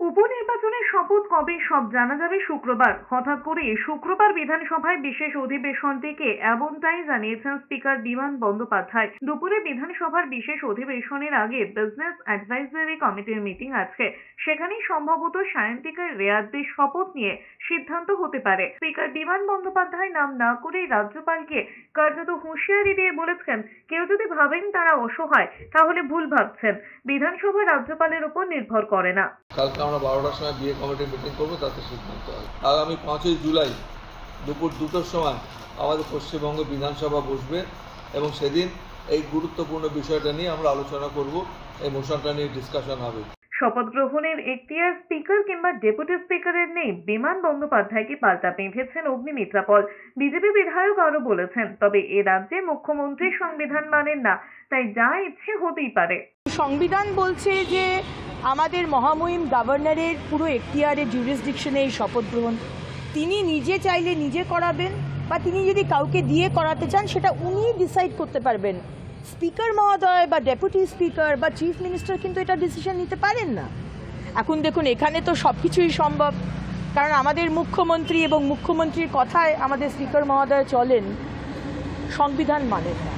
উপনির্বাচনের শপথ কবে সব জানা যাবে শুক্রবার। হঠাৎ করে শুক্রবার বিধানসভায় বিশেষ অধিবেশন থেকে এমনটাই জানিয়েছেন স্পিকার বিমান বন্দ্যোপাধ্যায়। দুপুরে বিধানসভার বিশেষ অধিবেশনের আগে বিজনেস অ্যাডভাইজরি কমিটির মিটিং আছে, সেখানেই সম্ভবত সায়ন্তিকার রেয়াতদের শপথ নিয়ে সিদ্ধান্ত হতে পারে। স্পিকার বিমান বন্দ্যোপাধ্যায় নাম না করেই রাজ্যপালকে কার্যত হুঁশিয়ারি দিয়ে বলেছেন, কেউ যদি ভাবেন তারা অসহায় তাহলে ভুল ভাবছেন। বিধানসভা রাজ্যপালের উপর নির্ভর করে না। কালকে আমরা 12টার সময় বিএ কমিটির মিটিং করবো, তাতে সিদ্ধান্ত হবে। আগামী 5ই জুলাই দুপুর 2টোর সময় আমাদের পশ্চিমবঙ্গ বিধানসভা বসবে এবং সেদিন এই গুরুত্বপূর্ণ বিষয়টা নিয়ে আমরা আলোচনা করব, এই মোশনটা নিয়ে ডিসকাশন হবে। শপথ গ্রহণের এখতিয়ার স্পিকার কিংবা ডেপুটি স্পিকারের নেই, বিমান বন্দ্যোপাধ্যায়কে পাল্টা বেঁধেছেন অগ্নিমিত্রা পল। বিজেপি বিধায়ক আরো বলেছেন, তবে এ রাজ্যে মুখ্যমন্ত্রী সংবিধান মানেন না, তাই যা ইচ্ছে হতেই পারে। সংবিধান বলছে যে আমাদের মহামহিম গভর্নরের পুরো এখতিয়ারের জুরিসডিকশনে এই শপথ গ্রহণ তিনি নিজে চাইলে নিজে করাবেন, বা তিনি যদি কাউকে দিয়ে করাতে চান সেটা উনি ডিসাইড করতে পারবেন। স্পিকার মহোদয় বা ডেপুটি স্পিকার বা চিফ মিনিস্টার কিন্তু এটা ডিসিশন নিতে পারেন না। এখন দেখুন, এখানে তো সব কিছুই সম্ভব, কারণ আমাদের মুখ্যমন্ত্রী এবং মুখ্যমন্ত্রীর কথায় আমাদের স্পিকার মহোদয় চলেন, সংবিধান মানেন না।